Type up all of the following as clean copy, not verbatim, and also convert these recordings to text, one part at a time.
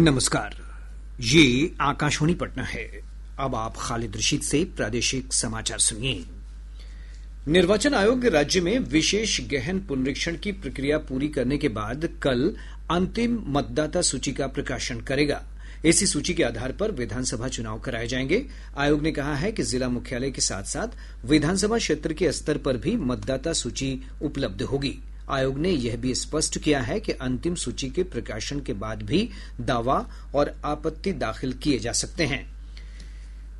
नमस्कार। ये आकाशवाणी पटना है। अब आप खालिद रशीद से प्रादेशिक समाचार सुनिए। निर्वाचन आयोग राज्य में विशेष गहन पुनरीक्षण की प्रक्रिया पूरी करने के बाद कल अंतिम मतदाता सूची का प्रकाशन करेगा। इसी सूची के आधार पर विधानसभा चुनाव कराए जाएंगे। आयोग ने कहा है कि जिला मुख्यालय के साथ साथ विधानसभा क्षेत्र के स्तर पर भी मतदाता सूची उपलब्ध होगी। आयोग ने यह भी स्पष्ट किया है कि अंतिम सूची के प्रकाशन के बाद भी दावा और आपत्ति दाखिल किए जा सकते हैं।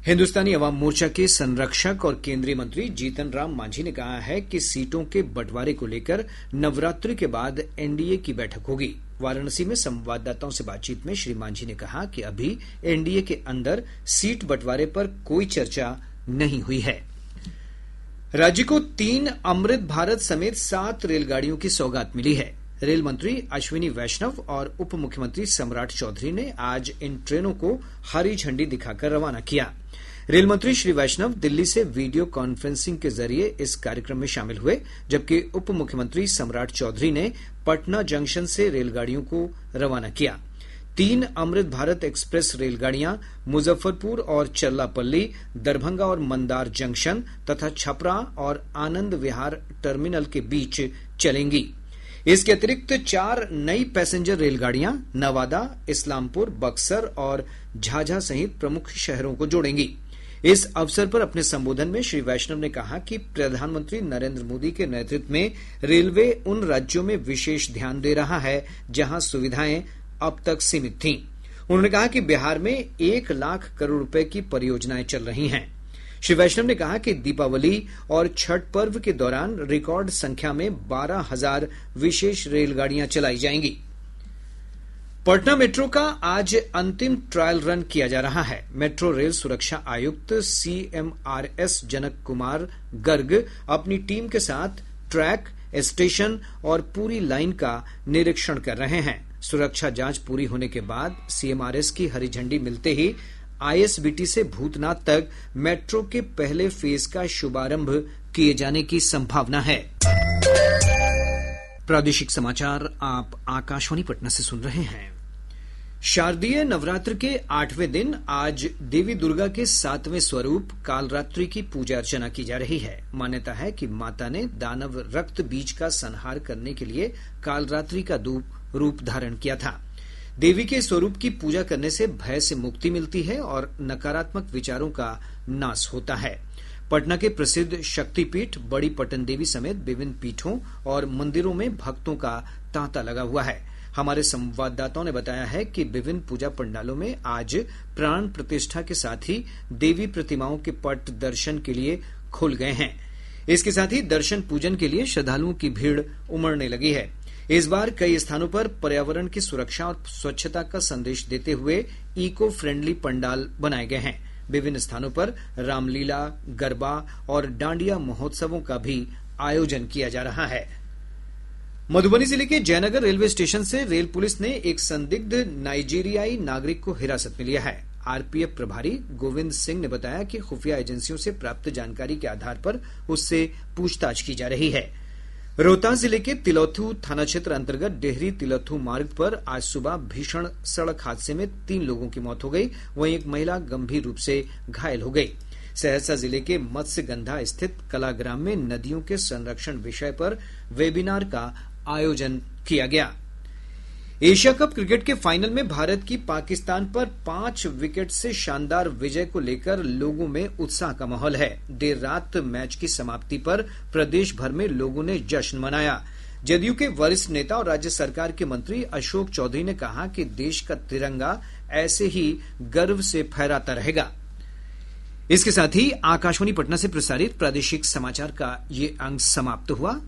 हिन्दुस्तानी अवाम मोर्चा के संरक्षक और केंद्रीय मंत्री जीतन राम मांझी ने कहा है कि सीटों के बंटवारे को लेकर नवरात्रि के बाद एनडीए की बैठक होगी। वाराणसी में संवाददाताओं से बातचीत में श्री मांझी ने कहा कि अभी एनडीए के अंदर सीट बंटवारे पर कोई चर्चा नहीं हुई है। राज्य को 3 अमृत भारत समेत 7 रेलगाड़ियों की सौगात मिली है। रेल मंत्री अश्विनी वैष्णव और उप मुख्यमंत्री सम्राट चौधरी ने आज इन ट्रेनों को हरी झंडी दिखाकर रवाना किया। रेल मंत्री श्री वैष्णव दिल्ली से वीडियो कॉन्फ्रेंसिंग के जरिए इस कार्यक्रम में शामिल हुए, जबकि उप मुख्यमंत्री सम्राट चौधरी ने पटना जंक्शन से रेलगाड़ियों को रवाना किया। 3 अमृत भारत एक्सप्रेस रेलगाड़ियां मुजफ्फरपुर और चल्लापल्ली, दरभंगा और मंदार जंक्शन तथा छपरा और आनंद विहार टर्मिनल के बीच चलेंगी। इसके अतिरिक्त 4 नई पैसेंजर रेलगाड़ियां नवादा, इस्लामपुर, बक्सर और झाझा सहित प्रमुख शहरों को जोड़ेंगी। इस अवसर पर अपने संबोधन में श्री वैष्णव ने कहा कि प्रधानमंत्री नरेंद्र मोदी के नेतृत्व में रेलवे उन राज्यों में विशेष ध्यान दे रहा है जहां सुविधाएं अब तक सीमित थीं। उन्होंने कहा कि बिहार में 1 लाख करोड़ रुपए की परियोजनाएं चल रही हैं। श्री वैष्णव ने कहा कि दीपावली और छठ पर्व के दौरान रिकॉर्ड संख्या में 12,000 विशेष रेलगाड़ियां चलाई जाएंगी। पटना मेट्रो का आज अंतिम ट्रायल रन किया जा रहा है। मेट्रो रेल सुरक्षा आयुक्त CMRS जनक कुमार गर्ग अपनी टीम के साथ ट्रैक, स्टेशन और पूरी लाइन का निरीक्षण कर रहे हैं। सुरक्षा जांच पूरी होने के बाद CMRS की हरी झंडी मिलते ही ISBT से भूतनाथ तक मेट्रो के पहले फेज का शुभारंभ किए जाने की संभावना है। प्रादेशिक समाचार आप आकाशवाणी पटना से सुन रहे हैं। शारदीय नवरात्र के 8वें दिन आज देवी दुर्गा के 7वें स्वरूप कालरात्रि की पूजा अर्चना की जा रही है। मान्यता है कि माता ने दानव रक्त बीज का संहार करने के लिए कालरात्रि का रूप धारण किया था। देवी के स्वरूप की पूजा करने से भय से मुक्ति मिलती है और नकारात्मक विचारों का नाश होता है। पटना के प्रसिद्ध शक्तिपीठ बड़ी पटन देवी समेत विभिन्न पीठों और मंदिरों में भक्तों का तांता लगा हुआ है। हमारे संवाददाताओं ने बताया है कि विभिन्न पूजा पंडालों में आज प्राण प्रतिष्ठा के साथ ही देवी प्रतिमाओं के पट दर्शन के लिए खुल गए हैं। इसके साथ ही दर्शन पूजन के लिए श्रद्धालुओं की भीड़ उमड़ने लगी है। इस बार कई स्थानों पर पर्यावरण की सुरक्षा और स्वच्छता का संदेश देते हुए इको फ्रेंडली पंडाल बनाए गए हैं। विभिन्न स्थानों पर रामलीला, गरबा और डांडिया महोत्सवों का भी आयोजन किया जा रहा है। मधुबनी जिले के जयनगर रेलवे स्टेशन से रेल पुलिस ने एक संदिग्ध नाइजीरियाई नागरिक को हिरासत में लिया है। RPF प्रभारी गोविंद सिंह ने बताया कि खुफिया एजेंसियों से प्राप्त जानकारी के आधार पर उससे पूछताछ की जा रही है। रोहतास जिले के तिलौथू थाना क्षेत्र अंतर्गत डेहरी तिलौथू मार्ग पर आज सुबह भीषण सड़क हादसे में 3 लोगों की मौत हो गई, वहीं एक महिला गंभीर रूप से घायल हो गई। सहरसा जिले के मत्स्यगंधा स्थित कलाग्राम में नदियों के संरक्षण विषय पर वेबिनार का आयोजन किया गया। एशिया कप क्रिकेट के फाइनल में भारत की पाकिस्तान पर 5 विकेट से शानदार विजय को लेकर लोगों में उत्साह का माहौल है। देर रात मैच की समाप्ति पर प्रदेश भर में लोगों ने जश्न मनाया। जदयू के वरिष्ठ नेता और राज्य सरकार के मंत्री अशोक चौधरी ने कहा कि देश का तिरंगा ऐसे ही गर्व से फहराता रहेगा। इसके साथ ही आकाशवाणी पटना से प्रसारित प्रादेशिक समाचार का ये अंक समाप्त हुआ।